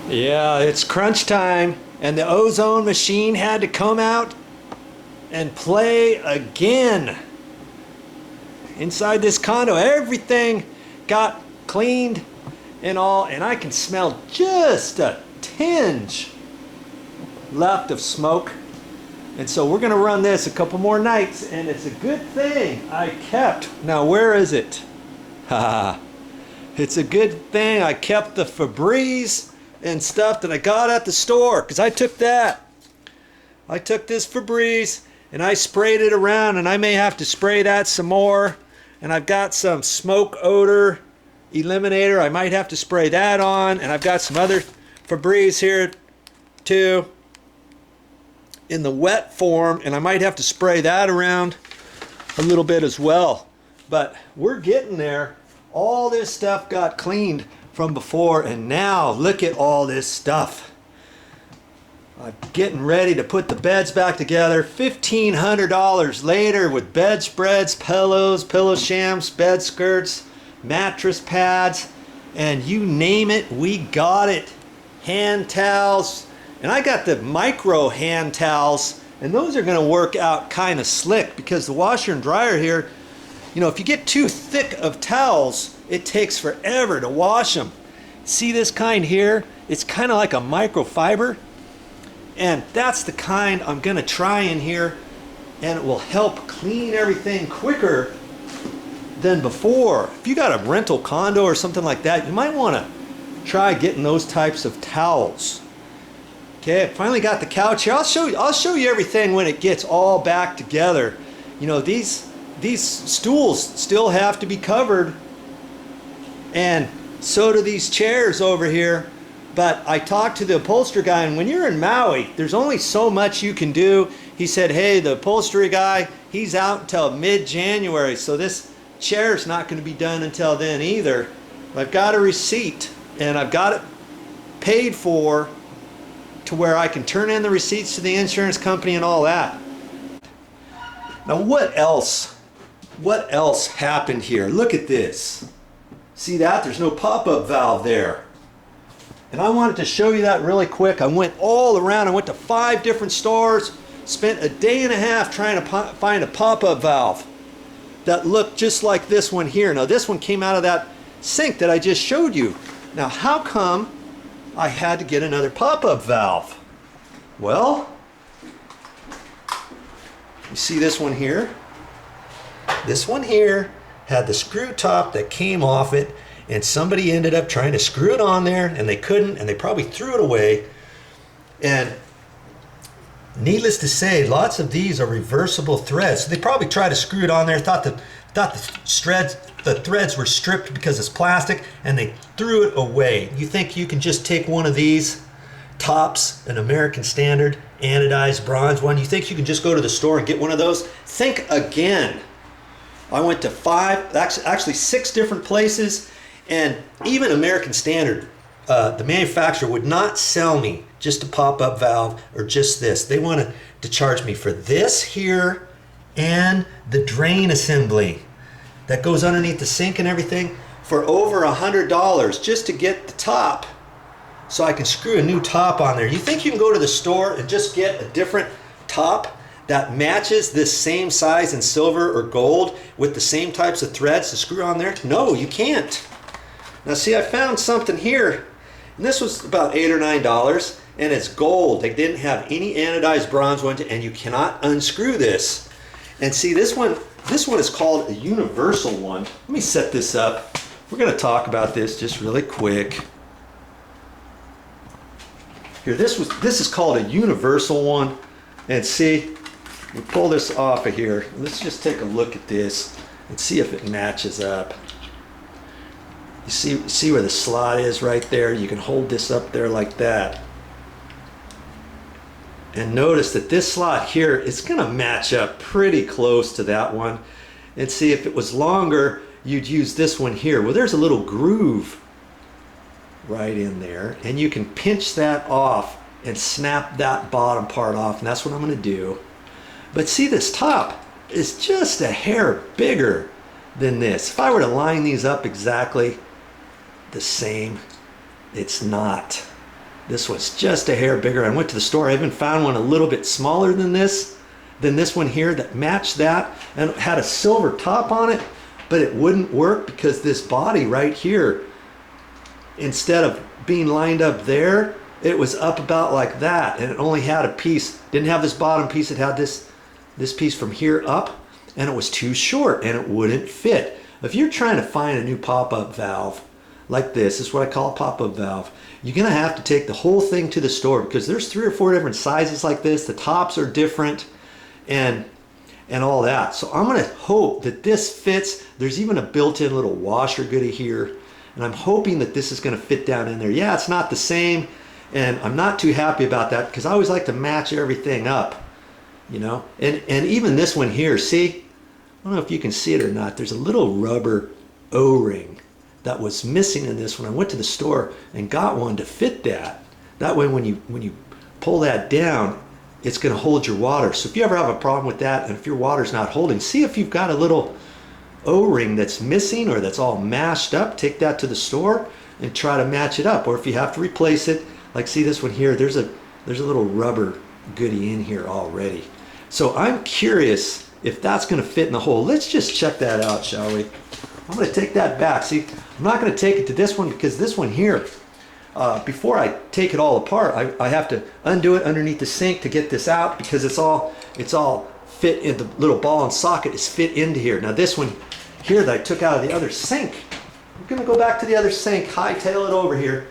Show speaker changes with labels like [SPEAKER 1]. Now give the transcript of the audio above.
[SPEAKER 1] Yeah, it's crunch time, and the ozone machine had to come out and play again. Inside this condo, everything got cleaned and all, and I can smell just a tinge left of smoke. And so we're gonna run this a couple more nights, and it's a good thing I kept. Now, where is it? Ha! It's a good thing I kept the Febreze and stuff that I got at the store, because I took that. I took this Febreze and I sprayed it around, and I may have to spray that some more. And I've got some smoke odor eliminator. I might have to spray that on, and I've got some other Febreze here too in the wet form, and I might have to spray that around a little bit as well. But we're getting there. All this stuff got cleaned from before, and now look at all this stuff. I'm getting ready to put the beds back together. $1,500 later with bedspreads, pillows, pillow shams, bed skirts, mattress pads, and you name it, we got it. Hand towels, and I got the micro hand towels, and those are going to work out kind of slick, because the washer and dryer here, you know, if you get too thick of towels, it takes forever to wash them. See this kind here? It's kind of like a microfiber, and that's the kind I'm going to try in here, and it will help clean everything quicker than before. If you got a rental condo or something like that, you might want to try getting those types of towels. Okay, I finally got the couch here. I'll show you everything when it gets all back together. You know, these stools still have to be covered, and so do these chairs over here. But I talked to the upholstery guy, and when you're in Maui, there's only so much you can do. He said, hey, the upholstery guy, he's out until mid-January, so this chair's not going to be done until then either. I've got a receipt, and I've got it paid for to where I can turn in the receipts to the insurance company and all that. Now, what else happened here? Look at this. See that? There's no pop-up valve there. And I wanted to show you that really quick. I went all around. I went to 5 different stores, spent a day and a half trying to find a pop-up valve that looked just like this one here. Now, this one came out of that sink that I just showed you. Now, how come I had to get another pop-up valve? Well, you see this one here? This one here had the screw top that came off it, and somebody ended up trying to screw it on there, and they couldn't, and they probably threw it away. And needless to say, lots of these are reversible threads. So they probably tried to screw it on there, thought the threads were stripped because it's plastic, and they threw it away. You think you can just take one of these tops, an American Standard anodized bronze one, you think you can just go to the store and get one of those? Think again. I went to 5, actually 6 different places, and even American Standard, the manufacturer, would not sell me just a pop-up valve or just this. They wanted to charge me for this here and the drain assembly that goes underneath the sink and everything for over $100 just to get the top, so I can screw a new top on there. You think you can go to the store and just get a different top that matches this same size in silver or gold with the same types of threads to screw on there? No, you can't. Now see, I found something here, and this was about $8 or $9, and it's gold. They didn't have any anodized bronze one, and you cannot unscrew this. And see, this one is called a universal one. Let me set this up. We're going to talk about this just really quick. Here, this is called a universal one, and see, we pull this off of here. Let's just take a look at this and see if it matches up. You see where the slot is right there? You can hold this up there like that. And notice that this slot here is going to match up pretty close to that one. And see, if it was longer, you'd use this one here. Well, there's a little groove right in there, and you can pinch that off and snap that bottom part off, and that's what I'm going to do. But see, this top is just a hair bigger than this. If I were to line these up exactly the same, it's not. This was just a hair bigger. I went to the store, I even found one a little bit smaller than this one here that matched that and had a silver top on it, but it wouldn't work because this body right here, instead of being lined up there, it was up about like that, and it only had a piece, didn't have this bottom piece, it had this piece from here up, and it was too short and it wouldn't fit. If you're trying to find a new pop-up valve like this is what I call a pop-up valve, you're gonna have to take the whole thing to the store because there's 3 or 4 different sizes like this. The tops are different and all that. So I'm gonna hope that this fits. There's even a built-in little washer goodie here, and I'm hoping that this is gonna fit down in there. Yeah, it's not the same, and I'm not too happy about that because I always like to match everything up, you know? And even this one here, see? I don't know if you can see it or not. There's a little rubber O-ring that was missing in this one. I went to the store and got one to fit that. That way when you pull that down, it's gonna hold your water. So if you ever have a problem with that, and if your water's not holding, see if you've got a little O-ring that's missing or that's all mashed up, take that to the store and try to match it up. Or if you have to replace it, like see this one here, there's a little rubber goodie in here already. So I'm curious if that's gonna fit in the hole. Let's just check that out, shall we? I'm gonna take that back. See, I'm not gonna take it to this one because this one here, before I take it all apart, I have to undo it underneath the sink to get this out because it's all fit in the little ball and socket is fit into here. Now this one here that I took out of the other sink, I'm gonna go back to the other sink, hightail it over here,